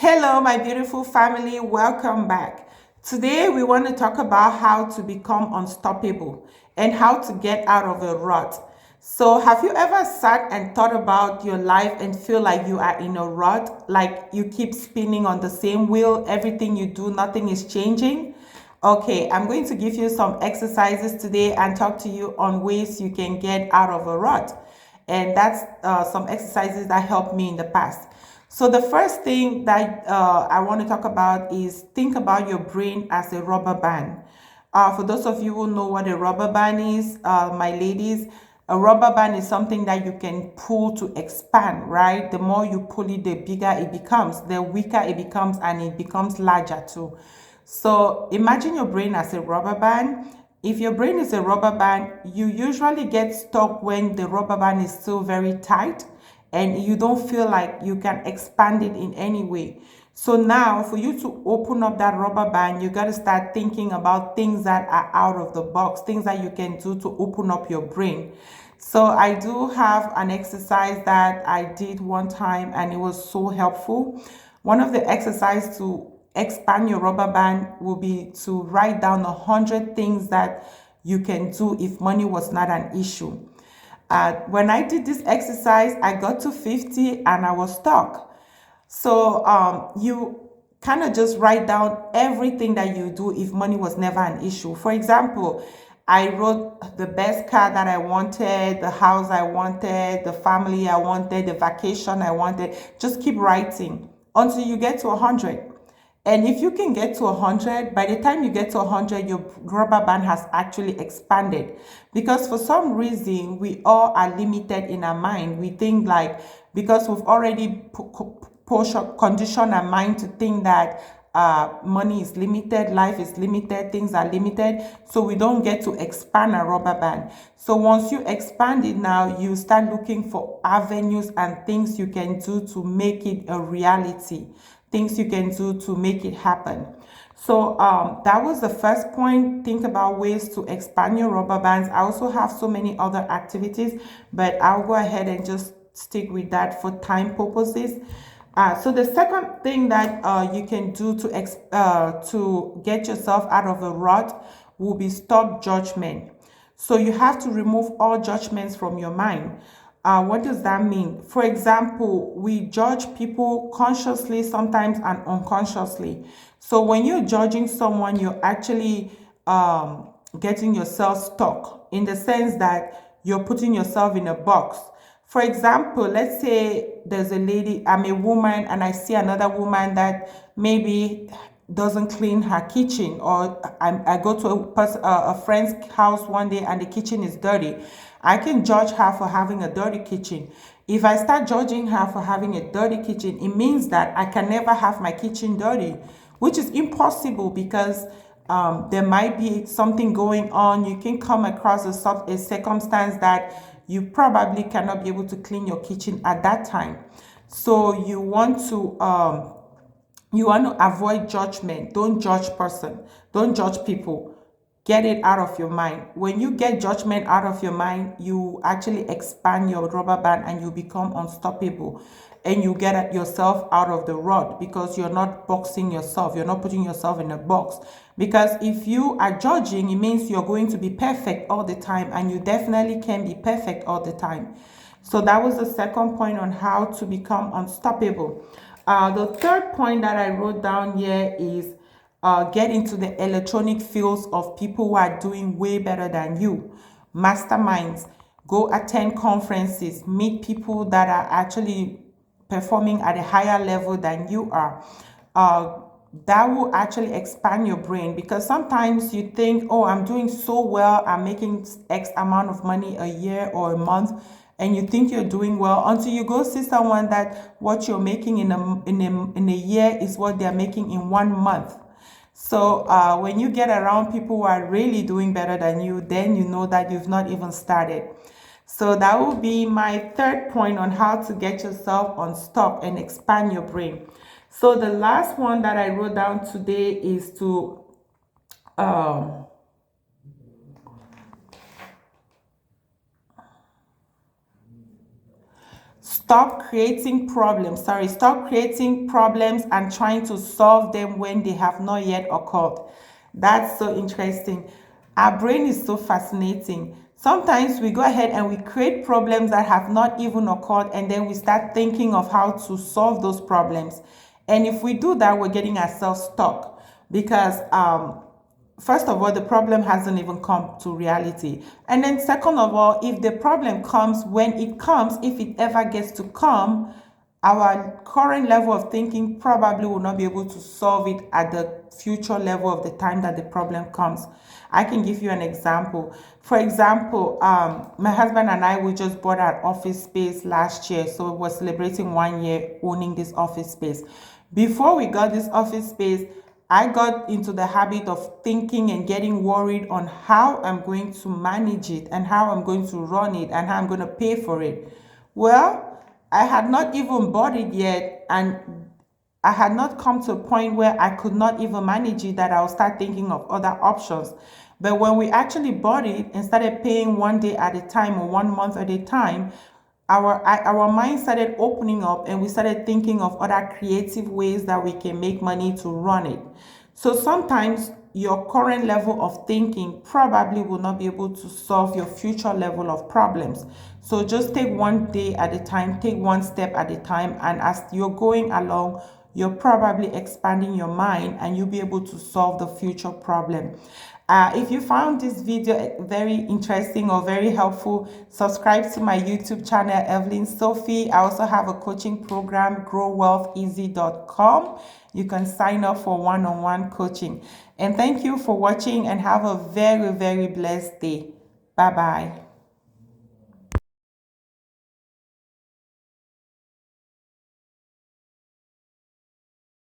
Hello, my beautiful family. Welcome back. Today, we want to talk about how to become unstoppable and how to get out of a rut. So, have you ever sat and thought about your life and feel like you are in a rut? Like you keep spinning on the same wheel, everything you do, nothing is changing? Okay, I'm going to give you some exercises today and talk to you on ways you can get out of a rut. And that's some exercises that helped me in the past. So the first thing that I want to talk about is think about your brain as a rubber band. For those of you who know what a rubber band is, my ladies, a rubber band is something that you can pull to expand, right? The more you pull it, the bigger it becomes, the weaker it becomes, and it becomes larger too. So imagine your brain as a rubber band. If your brain is a rubber band, you usually get stuck when the rubber band is still very tight and you don't feel like you can expand it in any way. So now for you to open up that rubber band, you got to start thinking about things that are out of the box, things that you can do to open up your brain. So I do have an exercise that I did one time and it was so helpful. One of the exercises to expand your rubber band will be to write down 100 things that you can do if money was not an issue. When I did this exercise, I got to 50 and I was stuck. So you kind of just write down everything that you do if money was never an issue. For example, I wrote the best car that I wanted, the house I wanted, the family I wanted, the vacation I wanted. Just keep writing until you get to 100. And if you can get to 100, by the time you get to 100, your rubber band has actually expanded. Because for some reason, we all are limited in our mind. We think like, because we've already conditioned our mind to think that money is limited, life is limited, things are limited. So we don't get to expand our rubber band. So once you expand it now, you start looking for avenues and things you can do to make it a reality, things you can do to make it happen. So that was the first point. Think about ways to expand your rubber bands. I also have so many other activities, but I'll go ahead and just stick with that for time purposes. So the second thing that you can do to get yourself out of a rut will be stop judgment. So you have to remove all judgments from your mind. What does that mean? For example, we judge people consciously sometimes and unconsciously. So when you're judging someone, you're actually getting yourself stuck in the sense that you're putting yourself in a box. For example, let's say there's a lady, I'm a woman, and I see another woman that maybe doesn't clean her kitchen, or I go to a friend's house one day and the kitchen is dirty. I can judge her for having a dirty kitchen. If I start judging her for having a dirty kitchen, it means that I can never have my kitchen dirty, which is impossible because there might be something going on. You can come across a circumstance that you probably cannot be able to clean your kitchen at that time. So you want to avoid judgment. Don't judge person. Don't judge people. Get it out of your mind. When you get judgment out of your mind, you actually expand your rubber band and you become unstoppable. And you get yourself out of the rut because you're not boxing yourself. You're not putting yourself in a box. Because if you are judging, it means you're going to be perfect all the time. And you definitely can be perfect all the time. So that was the second point on how to become unstoppable. The third point that I wrote down here is get into the electronic fields of people who are doing way better than you. Masterminds, go attend conferences, meet people that are actually performing at a higher level than you are. That will actually expand your brain because sometimes you think, oh, I'm doing so well, I'm making X amount of money a year or a month, and you think you're doing well until you go see someone that what you're making in a year is what they're making in 1 month. So when you get around people who are really doing better than you, then you know that you've not even started. So that will be my third point on how to get yourself unstuck and expand your brain. So the last one that I wrote down today is to Stop creating problems and trying to solve them when they have not yet occurred. That's so interesting. Our brain is so fascinating. Sometimes we go ahead and we create problems that have not even occurred, and then we start thinking of how to solve those problems. And if we do that, we're getting ourselves stuck because first of all, the problem hasn't even come to reality. And then second of all, if the problem comes, when it comes, if it ever gets to come, our current level of thinking probably will not be able to solve it at the future level of the time that the problem comes. I can give you an example. For example, my husband and I, we just bought our office space last year. So we're celebrating 1 year owning this office space. Before we got this office space, I got into the habit of thinking and getting worried on how I'm going to manage it and how I'm going to run it and how I'm going to pay for it. Well, I had not even bought it yet, and I had not come to a point where I could not even manage it, that I'll start thinking of other options. But when we actually bought it and started paying 1 day at a time or 1 month at a time, our mind started opening up and we started thinking of other creative ways that we can make money to run it. So sometimes your current level of thinking probably will not be able to solve your future level of problems. So just take 1 day at a time, take one step at a time, and as you're going along, you're probably expanding your mind and you'll be able to solve the future problem. If you found this video very interesting or very helpful, subscribe to my YouTube channel, Eveline Sofi. I also have a coaching program, growwealtheasy.com. You can sign up for one-on-one coaching. And thank you for watching and have a very, very blessed day. Bye-bye.